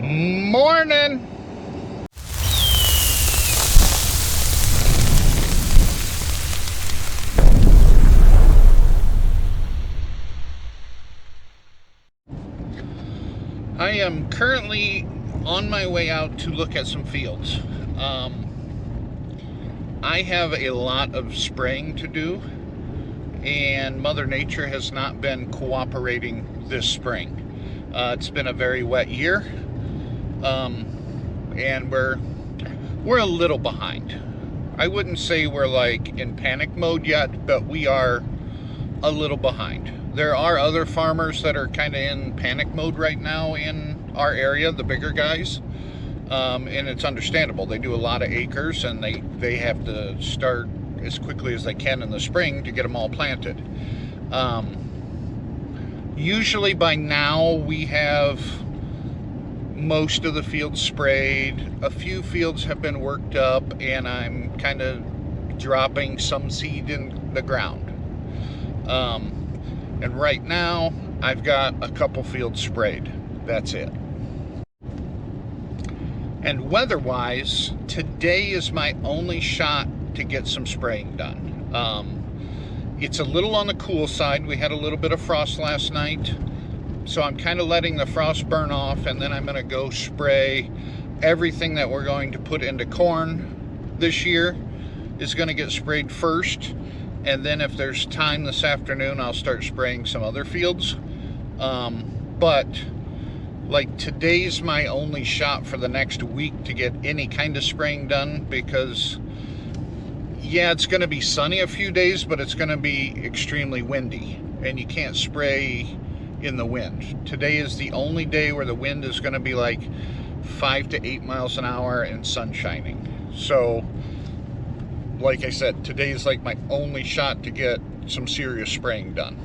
Morning. I am currently on my way out to look at some fields. I have a lot of spraying to do, and Mother Nature has not been cooperating this spring. It's been a very wet year, and we're a little behind. I wouldn't say we're like in panic mode yet, but we are a little behind. There are other farmers that are kind of in panic mode right now in our area, the bigger guys, and it's understandable. They do a lot of acres, and they have to start as quickly as they can in the spring to get them all planted. Usually by now we have most of the fields sprayed. A few fields have been worked up, and I'm kind of dropping some seed in the ground. And right now I've got a couple fields sprayed. That's it. And weather-wise, today is my only shot to get some spraying done. It's a little on the cool side. We had a little bit of frost last night, so I'm kind of letting the frost burn off, and then I'm going to go spray everything that we're going to put into corn this year is going to get sprayed first, and then if there's time this afternoon, I'll start spraying some other fields. But like today's my only shot for the next week to get any kind of spraying done, because yeah, it's going to be sunny a few days, but it's going to be extremely windy, and you can't spray in the wind. Today is the only day where the wind is going to be like 5 to 8 miles an hour and sun shining. So like I said, today is like my only shot to get some serious spraying done.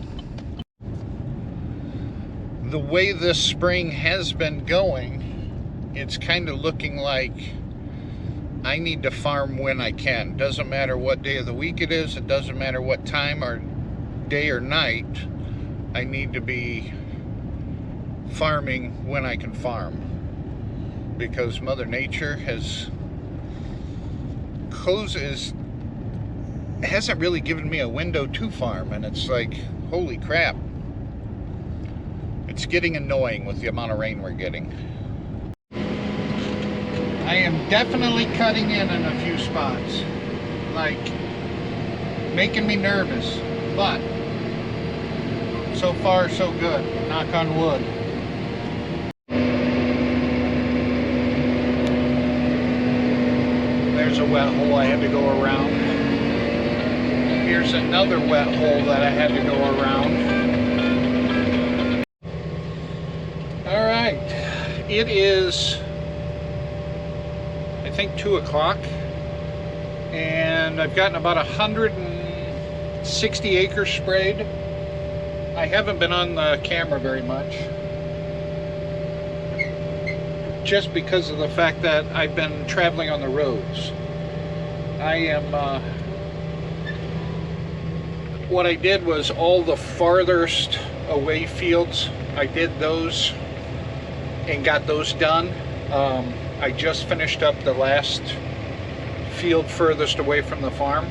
The way this spring has been going, it's kind of looking like I need to farm when I can. Doesn't matter what day of the week it is. It doesn't matter what time or day or night. I need to be farming when I can farm, because Mother Nature hasn't really given me a window to farm, and it's like, holy crap. It's getting annoying with the amount of rain we're getting. I am definitely cutting in a few spots, like making me nervous, but so far so good, knock on wood. There's a wet hole I had to go around. Here's another wet hole that I had to go around. All right, it is, I think, 2 o'clock, and I've gotten about 160 acres sprayed. I haven't been on the camera very much, just because of the fact that I've been traveling on the roads. What I did was all the farthest away fields, I did those and got those done. I just finished up the last field furthest away from the farm.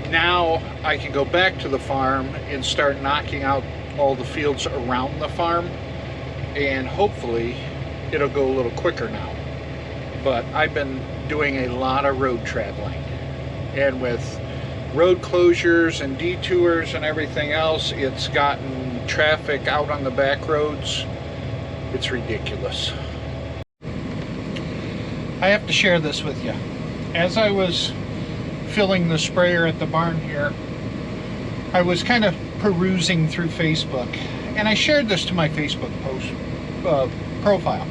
Now I can go back to the farm and start knocking out all the fields around the farm, and hopefully it'll go a little quicker now. But I've been doing a lot of road traveling, and with road closures and detours and everything else, it's gotten traffic out on the back roads. It's ridiculous. I have to share this with you. As I was filling the sprayer at the barn here, I was kind of perusing through Facebook, and I shared this to my Facebook profile.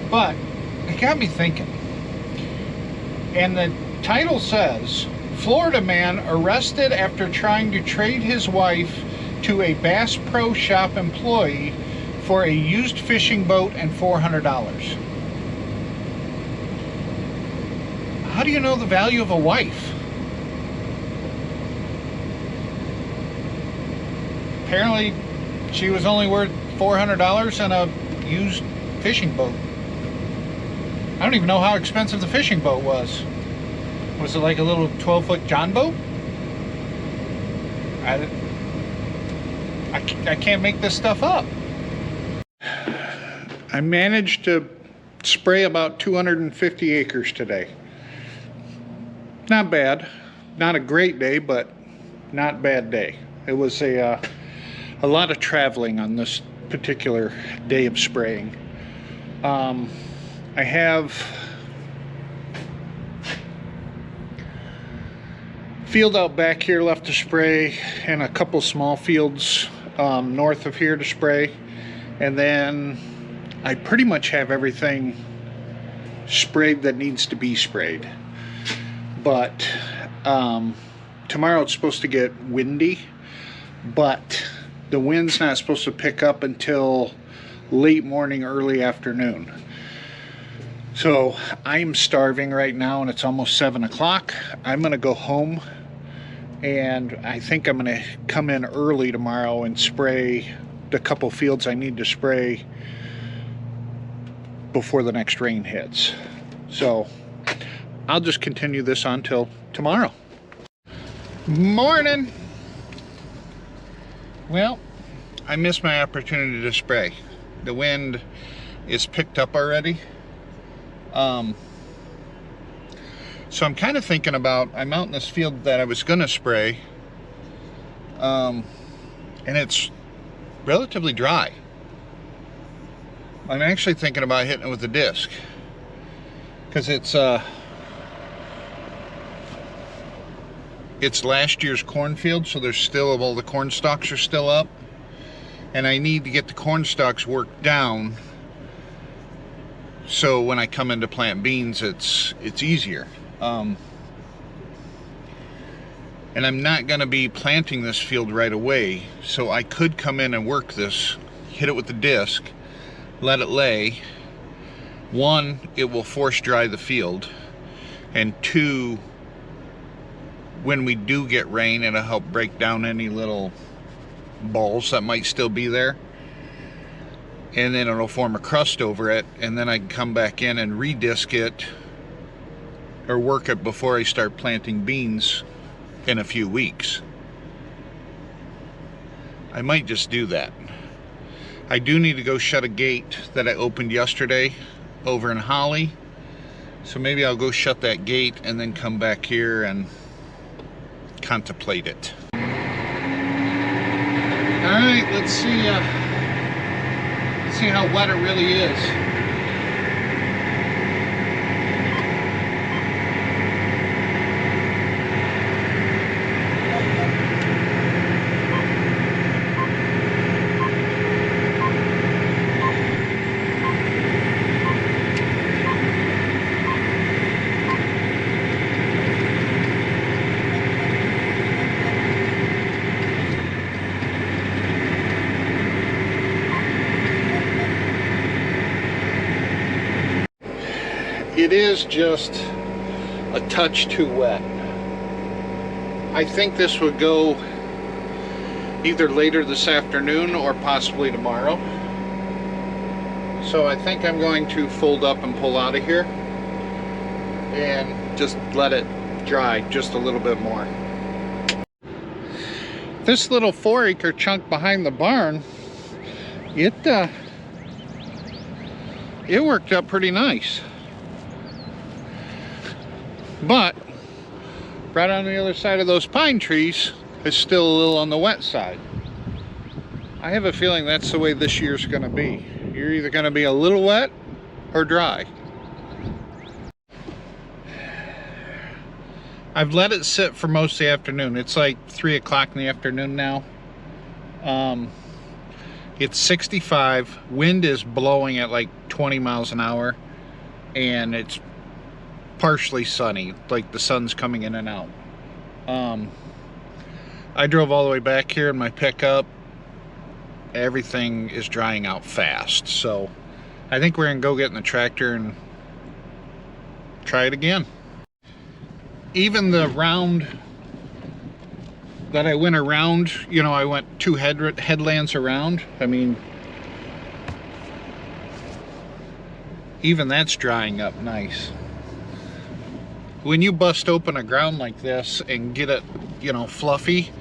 But it got me thinking. And the title says, Florida man arrested after trying to trade his wife to a Bass Pro Shop employee for a used fishing boat and $400. How do you know the value of a wife? Apparently she was only worth $400 on a used fishing boat. I don't even know how expensive the fishing boat was. Was it like a little 12-foot John boat? I can't make this stuff up. I managed to spray about 250 acres today. Not bad. Not a great day, but not a bad day. It was a lot of traveling on this particular day of spraying. I have field out back here left to spray, and a couple small fields north of here to spray, and then I pretty much have everything sprayed that needs to be sprayed. But tomorrow it's supposed to get windy, but the wind's not supposed to pick up until late morning, early afternoon. So I'm starving right now, and it's almost 7 o'clock. I'm gonna go home, and I think I'm gonna come in early tomorrow and spray the couple fields I need to spray before the next rain hits. So I'll just continue this on till tomorrow. Morning. Well, I missed my opportunity to spray. The wind is picked up already. So I'm kind of thinking about, I'm out in this field that I was gonna spray, and it's relatively dry. I'm actually thinking about hitting it with a disc, because it's last year's cornfield, so there's still, all the corn stalks are still up, and I need to get the corn stalks worked down so when I come in to plant beans, it's easier. And I'm not going to be planting this field right away, so I could come in and work this, hit it with the disc, let it lay. One, it will force dry the field, and two, when we do get rain, it'll help break down any little balls that might still be there, and then it'll form a crust over it, and then I can come back in and re-disc it or work it before I start planting beans in a few weeks. I might just do that. I do need to go shut a gate that I opened yesterday over in Holly, so maybe I'll go shut that gate and then come back here and contemplate it. All right, let's see how wet it really is. It is just a touch too wet. I think this would go either later this afternoon or possibly tomorrow. So I think I'm going to fold up and pull out of here and just let it dry just a little bit more. This little 4-acre chunk behind the barn, it worked up pretty nice. But right on the other side of those pine trees is still a little on the wet side. I have a feeling that's the way this year's going to be. You're either going to be a little wet or dry. I've let it sit for most of the afternoon. It's like 3 o'clock in the afternoon now. It's 65. Wind is blowing at like 20 miles an hour, and it's partially sunny, like the sun's coming in and out. I drove all the way back here in my pickup. Everything is drying out fast, so I think we're gonna go get in the tractor and try it again. Even the round that I went around, you know, I went 2 headlands around. I mean, even that's drying up nice. When you bust open a ground like this and get it, you know, fluffy,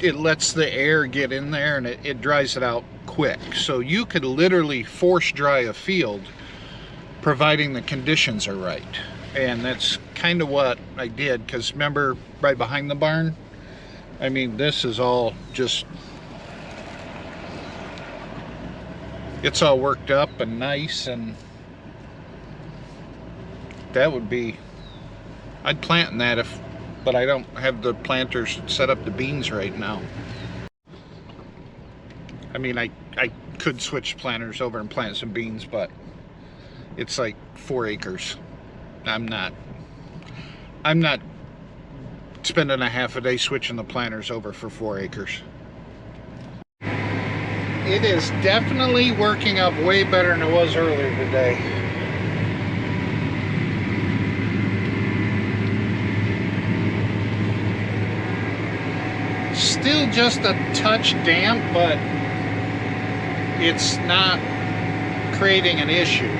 it lets the air get in there and it dries it out quick. So you could literally force dry a field providing the conditions are right. And that's kind of what I did, because remember right behind the barn, I mean, this is all just, it's all worked up and nice, and that would be, I'd plant in that but I don't have the planters set up the beans right now. I mean, I could switch planters over and plant some beans, but it's like 4 acres. I'm not spending a half a day switching the planters over for 4 acres. It is definitely working up way better than it was earlier today. Still just a touch damp, but it's not creating an issue.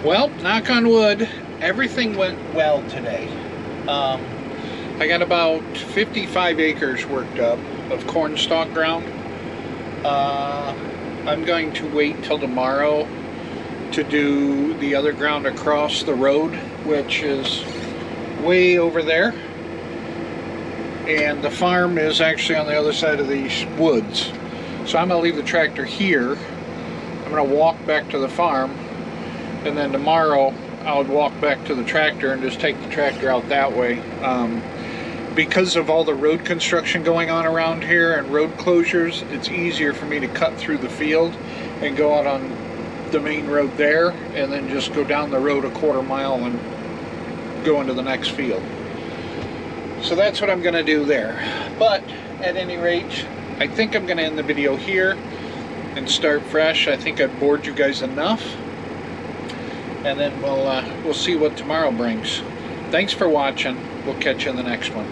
Well, knock on wood, everything went well today. I got about 55 acres worked up of corn stalk ground. I'm going to wait till tomorrow to do the other ground across the road, which is way over there. And the farm is actually on the other side of these woods. So I'm going to leave the tractor here. I'm going to walk back to the farm, and then tomorrow I would walk back to the tractor and just take the tractor out that way. Because of all the road construction going on around here and road closures, it's easier for me to cut through the field and go out on the main road there, and then just go down the road a quarter mile and go into the next field. So that's what I'm going to do there. But at any rate, I think I'm going to end the video here and start fresh. I think I've bored you guys enough, and then we'll see what tomorrow brings. Thanks for watching. We'll catch you in the next one.